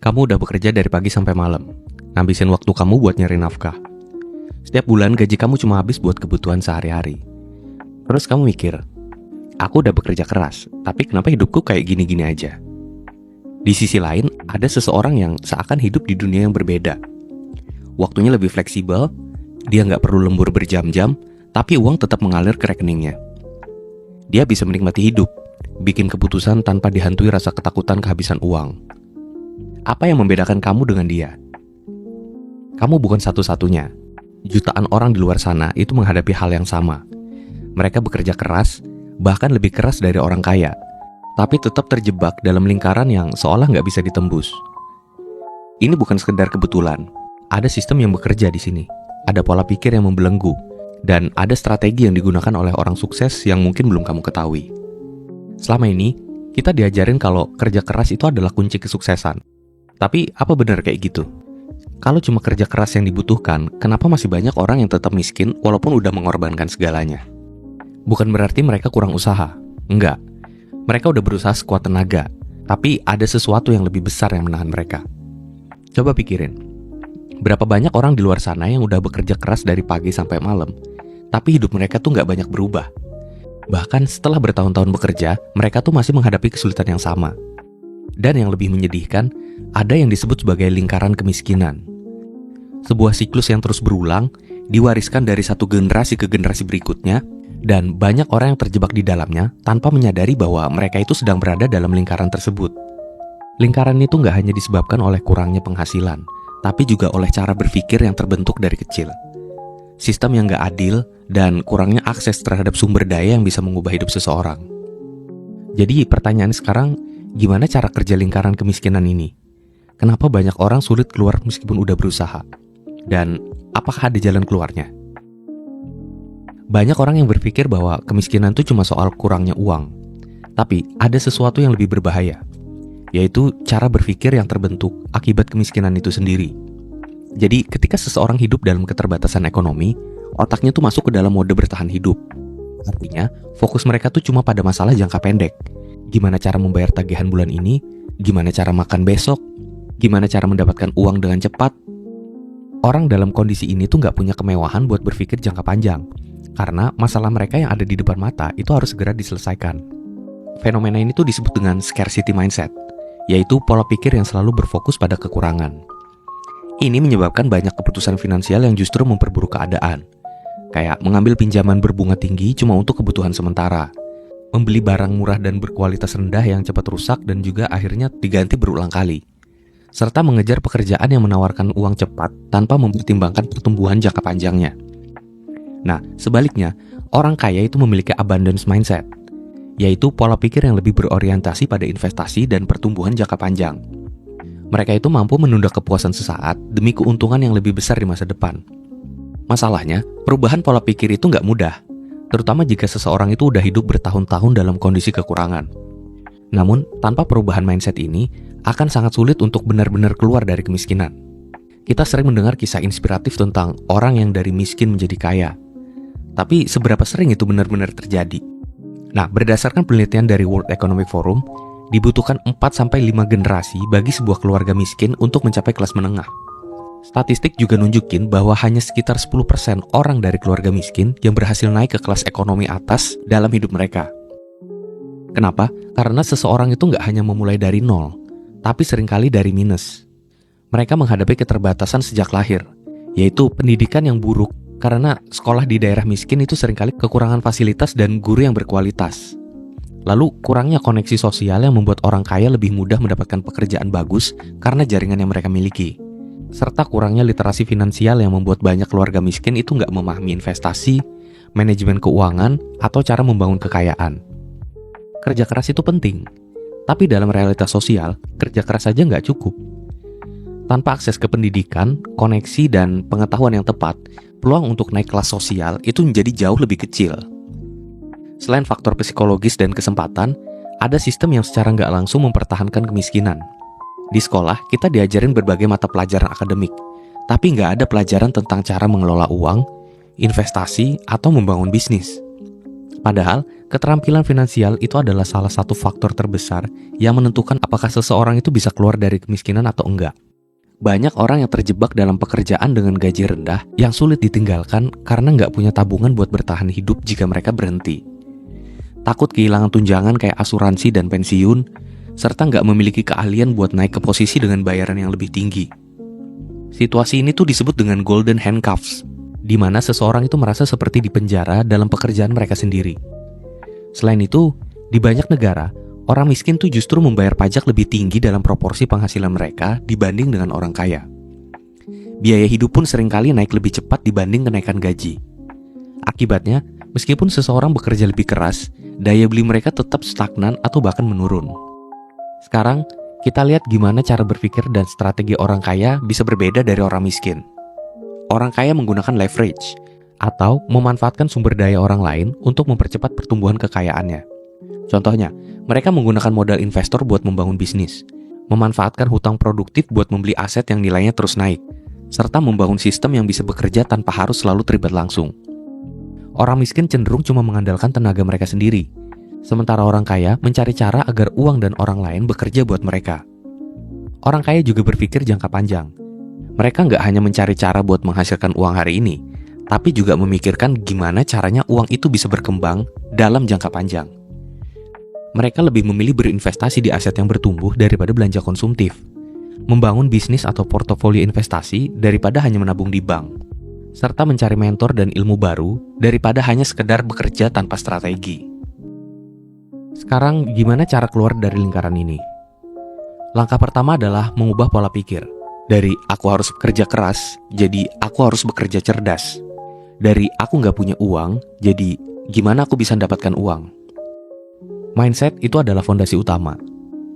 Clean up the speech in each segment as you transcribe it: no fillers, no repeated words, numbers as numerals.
Kamu udah bekerja dari pagi sampai malam, ngabisin waktu kamu buat nyari nafkah. Setiap bulan gaji kamu cuma habis buat kebutuhan sehari-hari. Terus kamu mikir, aku udah bekerja keras, tapi kenapa hidupku kayak gini-gini aja? Di sisi lain, ada seseorang yang seakan hidup di dunia yang berbeda. Waktunya lebih fleksibel, dia nggak perlu lembur berjam-jam, tapi uang tetap mengalir ke rekeningnya. Dia bisa menikmati hidup, bikin keputusan tanpa dihantui rasa ketakutan kehabisan uang. Apa yang membedakan kamu dengan dia? Kamu bukan satu-satunya. Jutaan orang di luar sana itu menghadapi hal yang sama. Mereka bekerja keras, bahkan lebih keras dari orang kaya, tapi tetap terjebak dalam lingkaran yang seolah nggak bisa ditembus. Ini bukan sekedar kebetulan. Ada sistem yang bekerja di sini. Ada pola pikir yang membelenggu. Dan ada strategi yang digunakan oleh orang sukses yang mungkin belum kamu ketahui. Selama ini, kita diajarin kalau kerja keras itu adalah kunci kesuksesan. Tapi apa benar kayak gitu? Kalau cuma kerja keras yang dibutuhkan, kenapa masih banyak orang yang tetap miskin walaupun udah mengorbankan segalanya? Bukan berarti mereka kurang usaha. Enggak. Mereka udah berusaha sekuat tenaga, tapi ada sesuatu yang lebih besar yang menahan mereka. Coba pikirin. Berapa banyak orang di luar sana yang udah bekerja keras dari pagi sampai malam, tapi hidup mereka tuh nggak banyak berubah. Bahkan setelah bertahun-tahun bekerja, mereka tuh masih menghadapi kesulitan yang sama. Dan yang lebih menyedihkan, ada yang disebut sebagai lingkaran kemiskinan. Sebuah siklus yang terus berulang, diwariskan dari satu generasi ke generasi berikutnya, dan banyak orang yang terjebak di dalamnya tanpa menyadari bahwa mereka itu sedang berada dalam lingkaran tersebut. Lingkaran itu nggak hanya disebabkan oleh kurangnya penghasilan, tapi juga oleh cara berpikir yang terbentuk dari kecil. Sistem yang nggak adil dan kurangnya akses terhadap sumber daya yang bisa mengubah hidup seseorang. Jadi pertanyaan sekarang, gimana cara kerja lingkaran kemiskinan ini? Kenapa banyak orang sulit keluar meskipun udah berusaha? Dan apakah ada jalan keluarnya? Banyak orang yang berpikir bahwa kemiskinan itu cuma soal kurangnya uang. Tapi ada sesuatu yang lebih berbahaya, yaitu cara berpikir yang terbentuk akibat kemiskinan itu sendiri. Jadi ketika seseorang hidup dalam keterbatasan ekonomi, otaknya tuh masuk ke dalam mode bertahan hidup. Artinya, fokus mereka tuh cuma pada masalah jangka pendek. Gimana cara membayar tagihan bulan ini? Gimana cara makan besok? Gimana cara mendapatkan uang dengan cepat? Orang dalam kondisi ini tuh nggak punya kemewahan buat berpikir jangka panjang, karena masalah mereka yang ada di depan mata itu harus segera diselesaikan. Fenomena ini tuh disebut dengan scarcity mindset, yaitu pola pikir yang selalu berfokus pada kekurangan. Ini menyebabkan banyak keputusan finansial yang justru memperburuk keadaan, kayak mengambil pinjaman berbunga tinggi cuma untuk kebutuhan sementara, membeli barang murah dan berkualitas rendah yang cepat rusak dan juga akhirnya diganti berulang kali, serta mengejar pekerjaan yang menawarkan uang cepat tanpa mempertimbangkan pertumbuhan jangka panjangnya. Nah, sebaliknya, orang kaya itu memiliki abundance mindset, yaitu pola pikir yang lebih berorientasi pada investasi dan pertumbuhan jangka panjang. Mereka itu mampu menunda kepuasan sesaat demi keuntungan yang lebih besar di masa depan. Masalahnya, perubahan pola pikir itu nggak mudah, terutama jika seseorang itu udah hidup bertahun-tahun dalam kondisi kekurangan. Namun, tanpa perubahan mindset ini, akan sangat sulit untuk benar-benar keluar dari kemiskinan. Kita sering mendengar kisah inspiratif tentang orang yang dari miskin menjadi kaya. Tapi seberapa sering itu benar-benar terjadi? Nah, berdasarkan penelitian dari World Economic Forum, dibutuhkan 4-5 generasi bagi sebuah keluarga miskin untuk mencapai kelas menengah. Statistik juga nunjukin bahwa hanya sekitar 10% orang dari keluarga miskin yang berhasil naik ke kelas ekonomi atas dalam hidup mereka. Kenapa? Karena seseorang itu nggak hanya memulai dari nol, tapi seringkali dari minus. Mereka menghadapi keterbatasan sejak lahir, yaitu pendidikan yang buruk, karena sekolah di daerah miskin itu seringkali kekurangan fasilitas dan guru yang berkualitas. Lalu kurangnya koneksi sosial yang membuat orang kaya lebih mudah mendapatkan pekerjaan bagus karena jaringan yang mereka miliki. Serta kurangnya literasi finansial yang membuat banyak keluarga miskin itu nggak memahami investasi, manajemen keuangan, atau cara membangun kekayaan. Kerja keras itu penting, tapi dalam realitas sosial, kerja keras saja nggak cukup. Tanpa akses ke pendidikan, koneksi, dan pengetahuan yang tepat, peluang untuk naik kelas sosial itu menjadi jauh lebih kecil. Selain faktor psikologis dan kesempatan, ada sistem yang secara nggak langsung mempertahankan kemiskinan. Di sekolah, kita diajarin berbagai mata pelajaran akademik, tapi nggak ada pelajaran tentang cara mengelola uang, investasi, atau membangun bisnis. Padahal, keterampilan finansial itu adalah salah satu faktor terbesar yang menentukan apakah seseorang itu bisa keluar dari kemiskinan atau enggak. Banyak orang yang terjebak dalam pekerjaan dengan gaji rendah yang sulit ditinggalkan karena nggak punya tabungan buat bertahan hidup jika mereka berhenti. Takut kehilangan tunjangan kayak asuransi dan pensiun, serta nggak memiliki keahlian buat naik ke posisi dengan bayaran yang lebih tinggi. Situasi ini tuh disebut dengan golden handcuffs, di mana seseorang itu merasa seperti dipenjara dalam pekerjaan mereka sendiri. Selain itu, di banyak negara, orang miskin tuh justru membayar pajak lebih tinggi dalam proporsi penghasilan mereka dibanding dengan orang kaya. Biaya hidup pun seringkali naik lebih cepat dibanding kenaikan gaji. Akibatnya, meskipun seseorang bekerja lebih keras, daya beli mereka tetap stagnan atau bahkan menurun. Sekarang, kita lihat gimana cara berpikir dan strategi orang kaya bisa berbeda dari orang miskin. Orang kaya menggunakan leverage atau memanfaatkan sumber daya orang lain untuk mempercepat pertumbuhan kekayaannya. Contohnya, mereka menggunakan modal investor buat membangun bisnis, memanfaatkan hutang produktif buat membeli aset yang nilainya terus naik, serta membangun sistem yang bisa bekerja tanpa harus selalu terlibat langsung. Orang miskin cenderung cuma mengandalkan tenaga mereka sendiri, sementara orang kaya mencari cara agar uang dan orang lain bekerja buat mereka. Orang kaya juga berpikir jangka panjang. Mereka nggak hanya mencari cara buat menghasilkan uang hari ini, tapi juga memikirkan gimana caranya uang itu bisa berkembang dalam jangka panjang. Mereka lebih memilih berinvestasi di aset yang bertumbuh daripada belanja konsumtif, membangun bisnis atau portofolio investasi daripada hanya menabung di bank, serta mencari mentor dan ilmu baru daripada hanya sekedar bekerja tanpa strategi. Sekarang, gimana cara keluar dari lingkaran ini? Langkah pertama adalah mengubah pola pikir. Dari aku harus bekerja keras, jadi aku harus bekerja cerdas. Dari aku nggak punya uang, jadi gimana aku bisa mendapatkan uang? Mindset itu adalah fondasi utama.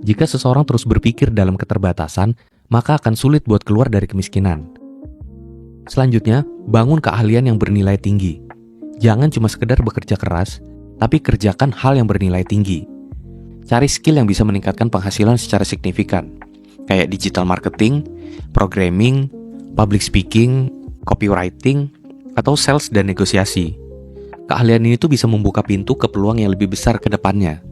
Jika seseorang terus berpikir dalam keterbatasan, maka akan sulit buat keluar dari kemiskinan. Selanjutnya, bangun keahlian yang bernilai tinggi. Jangan cuma sekedar bekerja keras, tapi kerjakan hal yang bernilai tinggi. Cari skill yang bisa meningkatkan penghasilan secara signifikan, kayak digital marketing, programming, public speaking, copywriting, atau sales dan negosiasi. Keahlian ini tuh bisa membuka pintu ke peluang yang lebih besar ke depannya.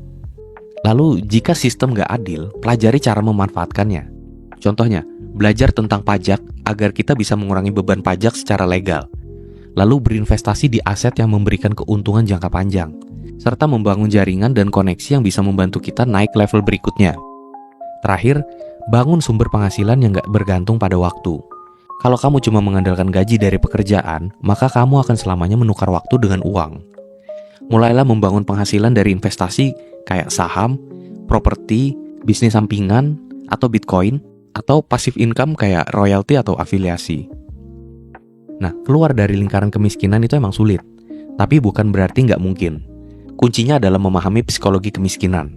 Lalu, jika sistem nggak adil, pelajari cara memanfaatkannya. Contohnya, belajar tentang pajak agar kita bisa mengurangi beban pajak secara legal. Lalu berinvestasi di aset yang memberikan keuntungan jangka panjang, serta membangun jaringan dan koneksi yang bisa membantu kita naik level berikutnya. Terakhir, bangun sumber penghasilan yang nggak bergantung pada waktu. Kalau kamu cuma mengandalkan gaji dari pekerjaan, maka kamu akan selamanya menukar waktu dengan uang. Mulailah membangun penghasilan dari investasi kayak saham, properti, bisnis sampingan, atau bitcoin, atau passive income kayak royalti atau afiliasi. Nah, keluar dari lingkaran kemiskinan itu emang sulit, tapi bukan berarti nggak mungkin. Kuncinya adalah memahami psikologi kemiskinan,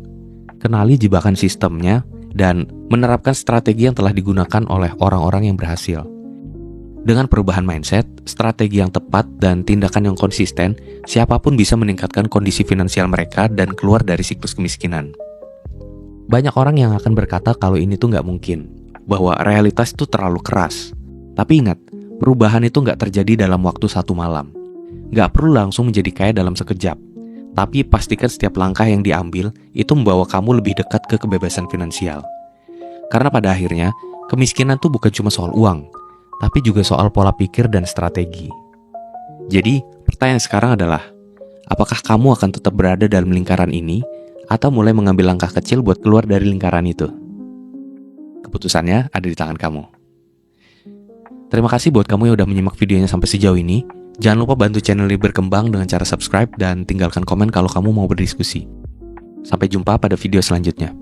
kenali jebakan sistemnya, dan menerapkan strategi yang telah digunakan oleh orang-orang yang berhasil. Dengan perubahan mindset, strategi yang tepat, dan tindakan yang konsisten, siapapun bisa meningkatkan kondisi finansial mereka dan keluar dari siklus kemiskinan. Banyak orang yang akan berkata kalau ini tuh nggak mungkin, bahwa realitas itu terlalu keras. Tapi ingat, perubahan itu nggak terjadi dalam waktu satu malam. Nggak perlu langsung menjadi kaya dalam sekejap. Tapi pastikan setiap langkah yang diambil itu membawa kamu lebih dekat ke kebebasan finansial. Karena pada akhirnya, kemiskinan tuh bukan cuma soal uang, tapi juga soal pola pikir dan strategi. Jadi, pertanyaan sekarang adalah, apakah kamu akan tetap berada dalam lingkaran ini, atau mulai mengambil langkah kecil buat keluar dari lingkaran itu? Keputusannya ada di tangan kamu. Terima kasih buat kamu yang udah menyimak videonya sampai sejauh ini. Jangan lupa bantu channel ini berkembang dengan cara subscribe dan tinggalkan komen kalau kamu mau berdiskusi. Sampai jumpa pada video selanjutnya.